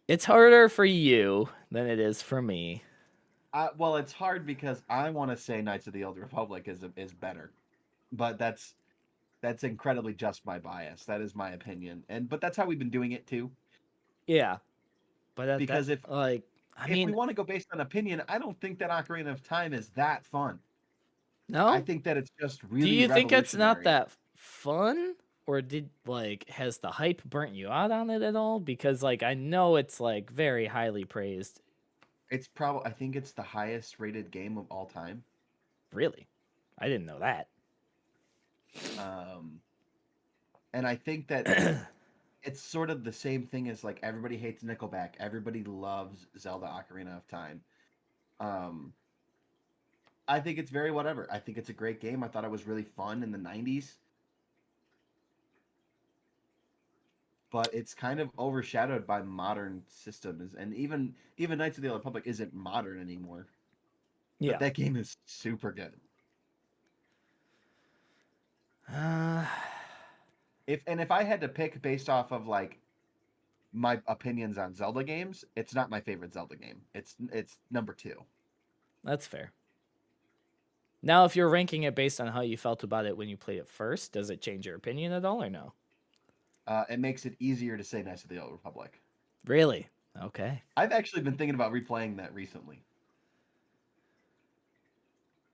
It's harder for you than it is for me. Well, it's hard because I want to say Knights of the Old Republic is better, but that's incredibly just my bias. That is my opinion, but that's how we've been doing it too. Yeah, but Because if we want to go based on opinion, I don't think that Ocarina of Time is that fun. No, I think that it's just really. Do you think it's not that fun, or has the hype burnt you out on it at all? Because like I know it's like very highly praised. It's probably, I think it's the highest rated game of all time. Really, I didn't know that. Um, and I think that it's sort of the same thing as like everybody hates Nickelback, everybody loves Zelda Ocarina of Time. Um, I think it's very whatever. I think it's a great game. I thought it was really fun in the 90s, but it's kind of overshadowed by modern systems. And even Knights of the Old Republic isn't modern anymore. But Yeah. that game is super good. Uh, If I had to pick based off of like my opinions on Zelda games, it's not my favorite Zelda game. It's number 2. that's fair. Now, if you're ranking it based on how you felt about it when you played it first, does it change your opinion at all or no? It makes it easier to say Knights of the Old Republic. Really? Okay. I've actually been thinking about replaying that recently,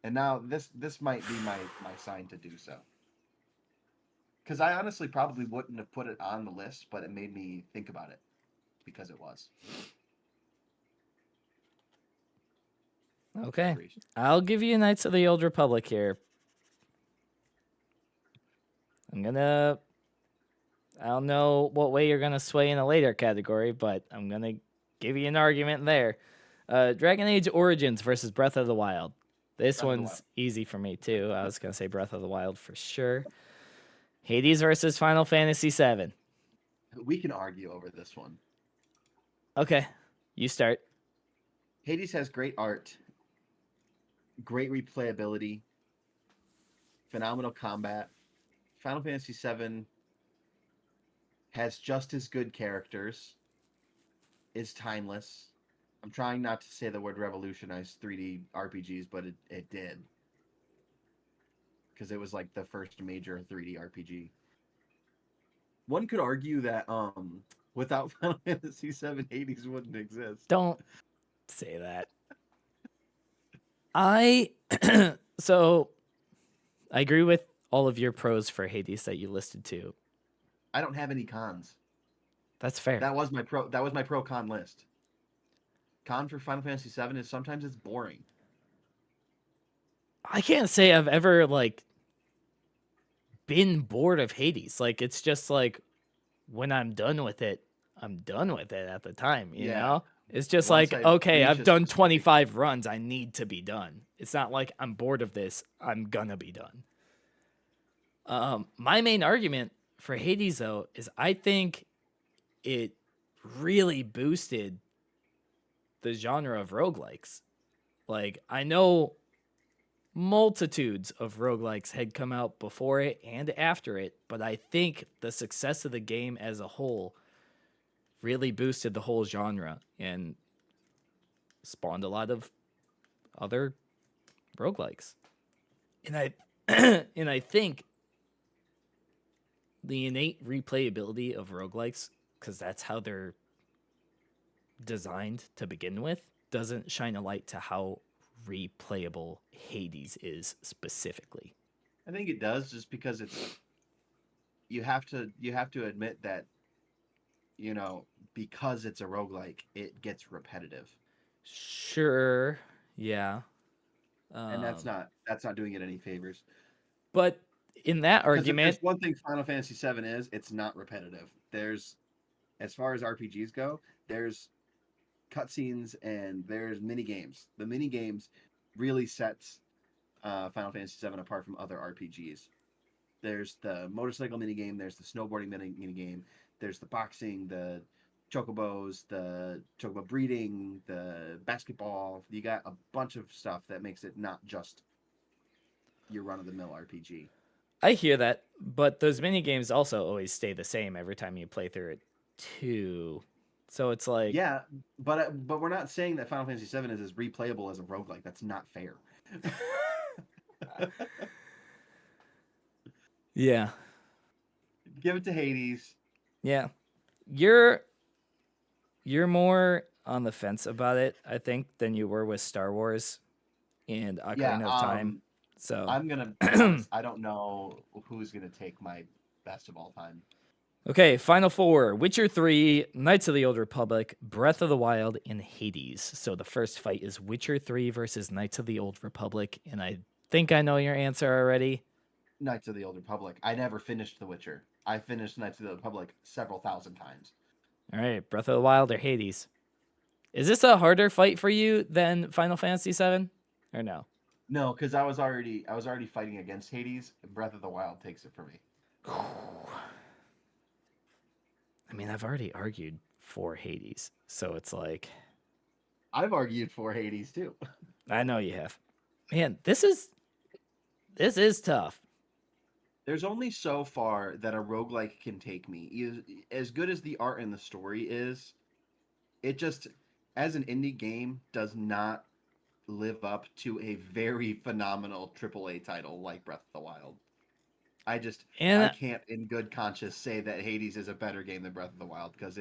and now this might be my sign to do so. Because I honestly probably wouldn't have put it on the list, but it made me think about it because it was. Okay. Preparation. I'll give you Knights of the Old Republic here. I'm gonna. I don't know what way you're gonna sway in a later category, but I'm gonna give you an argument there. Dragon Age Origins versus Breath of the Wild. This Breath of the Wild. one's easy for me too. I was gonna say Breath of the Wild for sure. Hades versus Final Fantasy VII. We can argue over this one. Okay, you start. Hades has great art, great replayability, phenomenal combat. Final Fantasy VII has just as good characters, is timeless. I'm trying not to say the word revolutionize 3D RPGs, but it did. Because it was like the first major 3D RPG. One could argue that without Final Fantasy VII, Hades wouldn't exist. Don't say that. I so I agree with all of your pros for Hades that you listed too. I don't have any cons. That's fair. That was my pro con list. Con for Final Fantasy VII is sometimes it's boring. I can't say I've ever like been bored of Hades. Like it's just like when I'm done with it, I'm done with it at the time, you Yeah. know? It's just Once like, I okay, reach I've a done specific 25 runs. I need to be done. It's not like I'm bored of this. I'm gonna be done. My main argument for Hades, though, is I think it really boosted the genre of roguelikes. Like, I know multitudes of roguelikes had come out before it and after it, but I think the success of the game as a whole really boosted the whole genre and spawned a lot of other roguelikes. And I and I think the innate replayability of roguelikes, because that's how they're designed to begin with, doesn't shine a light to how replayable Hades is specifically. I think it does just because it's you have to admit that, you know, because it's a roguelike, it gets repetitive. Sure, yeah. And Um, that's not doing it any favors. but in that Because if argument, there's one thing Final Fantasy VII is, it's not repetitive. There's, as far as RPGs go, there's cutscenes and there's mini games. The mini games really sets Final Fantasy VII apart from other RPGs. There's the motorcycle mini game. There's the snowboarding mini game. There's the boxing, the chocobo breeding, the basketball. You got a bunch of stuff that makes it not just your run of the mill RPG. I hear that, but those mini games also always stay the same every time you play through it too. So it's like, Yeah, but we're not saying that Final Fantasy VII is as replayable as a roguelike. That's not fair. yeah, Give it to Hades. yeah. You're you're more on the fence about it, I think, than you were with Star Wars and Yeah, Ocarina of Time. So I'm gonna be honest. I don't know who's gonna take my best of all time. Okay, final four: Witcher 3, Knights of the Old Republic, Breath of the Wild, and Hades. So the first fight is Witcher 3 versus Knights of the Old Republic, and I think I know your answer already. Knights of the Old Republic. I never finished The Witcher. I finished Knights of the Old Republic several thousand times. All right, Breath of the Wild or Hades. Is this a harder fight for you than Final Fantasy 7 or no? No, because I was already fighting against Hades. Breath of the Wild takes it for me. I mean, I've already argued for Hades, so it's like I've argued for Hades too. I know you have. Man, this is tough. There's only so far that a roguelike can take me. As good as the art and the story is, it just, as an indie game, does not live up to a very phenomenal AAA title like Breath of the Wild. I And can't in good conscience say that Hades is a better game than Breath of the Wild because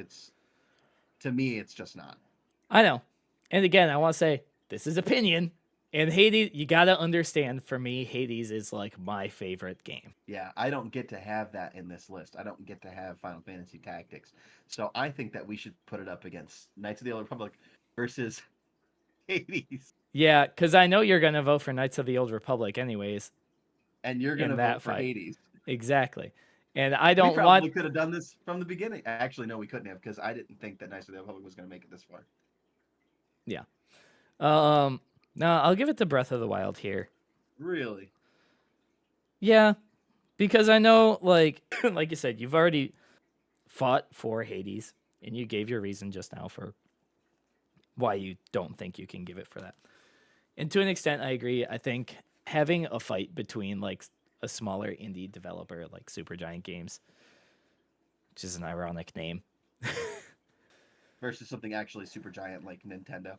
to me it's just not. I know. And again, I want to say this is opinion. And Hades, you got to understand, for me, Hades is like my favorite game. Yeah, I don't get to have that in this list. I don't get to have Final Fantasy Tactics. So I think that we should put it up against Knights of the Old Republic versus Hades. Yeah, because I know you're going to vote for Knights of the Old Republic anyways And you're going in to that vote for fight. Hades. Exactly. And I We don't want. probably could have done this from the beginning. Actually, no, we couldn't have because I didn't think that Knights of the Old Republic was going to make it this far. Yeah. No, I'll give it to Breath of the Wild here. Really? Yeah, because I know, like, like you said, you've already fought for Hades, and you gave your reason just now for why you don't think you can give it for that. And to an extent, I agree. I think having a fight between like a smaller indie developer like Supergiant Games, which is an ironic name, Versus something actually super giant like Nintendo.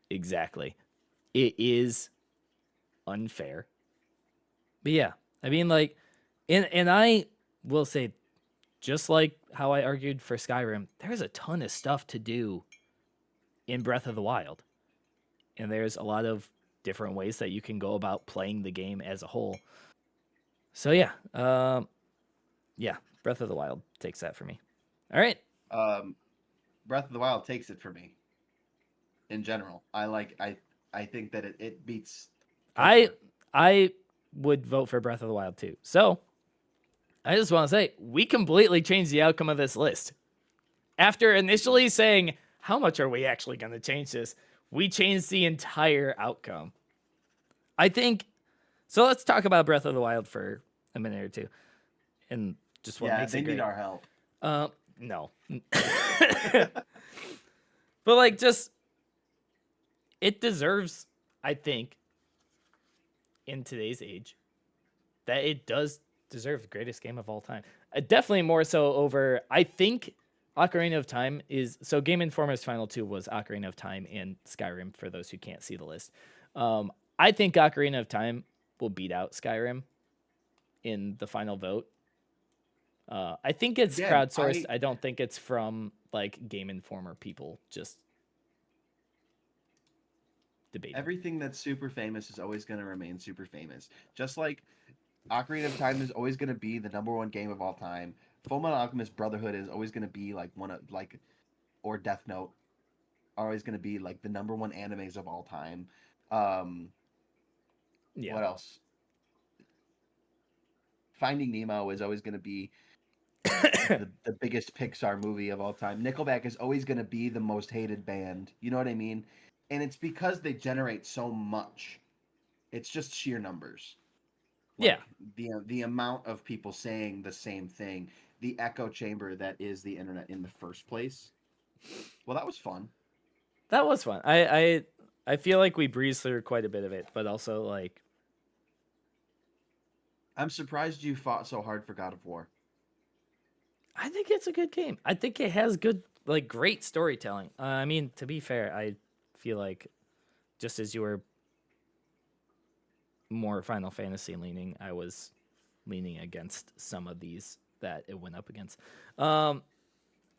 exactly, it is unfair. But yeah, I mean, like, and I will say, just like how I argued for Skyrim, there's a ton of stuff to do in Breath of the Wild, and there's a lot of different ways that you can go about playing the game as a whole. So yeah, yeah, Breath of the Wild takes that for me. All right. Um, Breath of the Wild takes it for me. In general, I think that it beats I KOTOR. I would vote for Breath of the Wild too. So I just want to say we completely changed the outcome of this list. After initially saying how much are we actually going to change this, we changed the entire outcome. I think so. Let's talk about Breath of the Wild for a minute or two, and just what Yeah, makes it they need great. our help. No, but like just it deserves, I think, in today's age, that it does deserve the greatest game of all time. Definitely more so over, I think Ocarina of Time is, so Game Informer's final two was Ocarina of Time and Skyrim, for those who can't see the list. I think Ocarina of Time will beat out Skyrim in the final vote. I think it's Again, crowdsourced. I don't think it's from like Game Informer people just debating. everything that's super famous is always going to remain super famous. Just like Ocarina of Time is always going to be the number one game of all time. Fullmetal Alchemist Brotherhood is always going to be like one of like, or Death Note are always going to be like the number one animes of all time. Um, Yeah. what else? Finding Nemo is always going to be the biggest Pixar movie of all time. Nickelback is always going to be the most hated band. You know what I mean? And it's because they generate so much. It's just sheer numbers. Yeah. Like the amount of people saying the same thing, the echo chamber that is the internet in the first place. Well, that was fun. That was fun. I feel like we breezed through quite a bit of it, but also like I'm surprised you fought so hard for God of War. I think it's a good game. I think it has good, like, great storytelling. I mean, to be fair, I feel like just as you were more Final Fantasy leaning, I was leaning against some of these that it went up against. Um,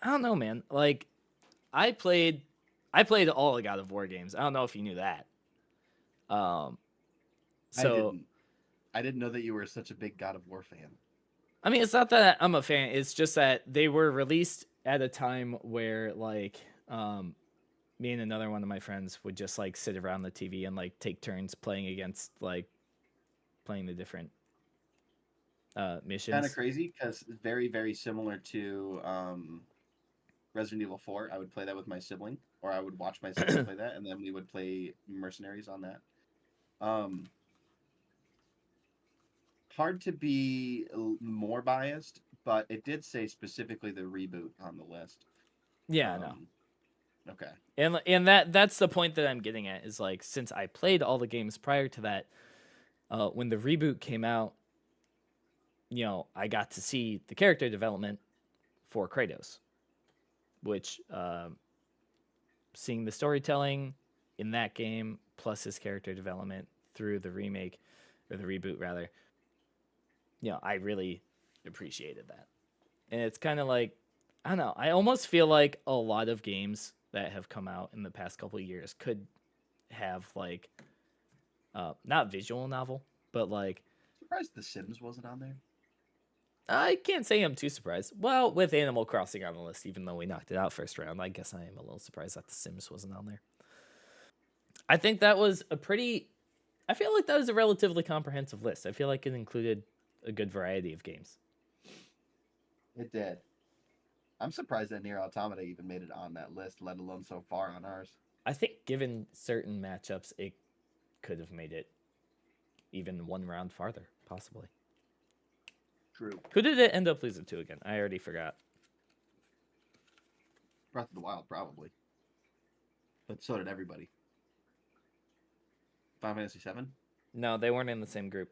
I don't know, man. Like, I played, I played all the God of War games. I don't know if you knew that. Um, I so didn't. I didn't know that you were such a big God of War fan. I mean, it's not that I'm a fan. It's just that they were released at a time where like me and another one of my friends would just like sit around the TV and like take turns playing the different Kind of missions. crazy because very, very similar to Resident Evil 4. I would play that with my sibling, or I would watch my sibling play that, and then we would play Mercenaries on that. Um, Hard to be more biased, but it did say specifically the reboot on the list. Yeah, no. Um, okay. And that's the point that I'm getting at is like since I played all the games prior to that, when the reboot came out, I got to see the character development for Kratos, which seeing the storytelling in that game plus his character development through the remake or the reboot rather, I really appreciated that. And it's kind of like I don't know, I almost feel like a lot of games that have come out in the past couple of years could have like not visual novel, but like Surprised The Sims wasn't on there. I can't say I'm too surprised. Well, with Animal Crossing on the list, even though we knocked it out first round, I guess I am a little surprised that The Sims wasn't on there. I think that was a pretty. I feel like that was a relatively comprehensive list. I feel like it included a good variety of games. It did. I'm surprised that Nier Automata even made it on that list, let alone so far on ours. I think given certain matchups, it could have made it even one round farther, possibly. True. Who did it end up losing to again? I already forgot. Breath of the Wild, probably. But so did everybody. Final Fantasy VII? No, they weren't in the same group.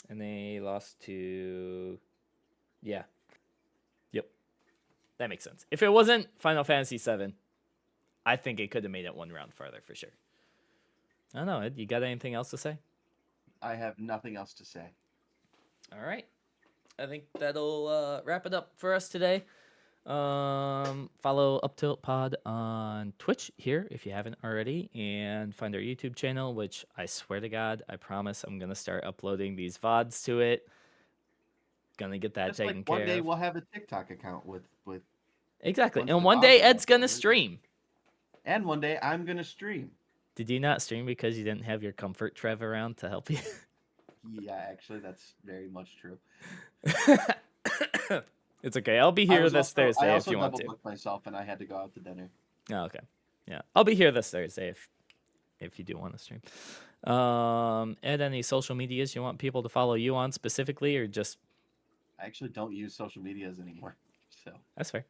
And they lost to. Yeah. Yep. That makes sense. If it wasn't Final Fantasy VII, I think it could have made it one round farther for sure. I don't know, Ed. You got anything else to say? I have nothing else to say. All right. I think that'll wrap it up for us today. Follow UpTilt Pod on Twitch here if you haven't already, and find our YouTube channel, which I swear to God, I promise I'm gonna start uploading these VODs to it. Gonna get that Just like taken one care day of. we'll have a TikTok account with Exactly. once And the one VODs day are Ed's gonna uploaded. stream. And one day I'm gonna stream. Did you not stream because you didn't have your comfort Trev around to help you? Yeah, actually, that's very much true. It's okay. I'll be here this I Thursday if also you want double to. booked myself and I had to go out to dinner. Oh, okay. Yeah, I'll be here this Thursday if you do want to stream. Ed, any social medias you want people to follow you on specifically, or just I actually don't use social medias anymore. So that's fair.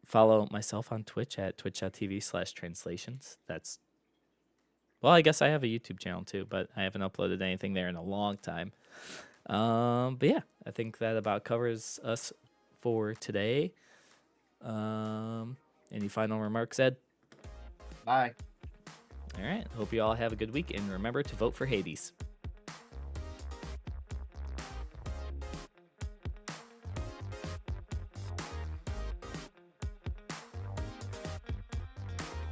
Follow myself on Twitch at twitch.tv/translations. That's well, I guess I have a YouTube channel too, but I haven't uploaded anything there in a long time. But yeah, I think that about covers us for today. Any final remarks, Ed? bye. All right. Hope you all have a good week, and remember to vote for Hades.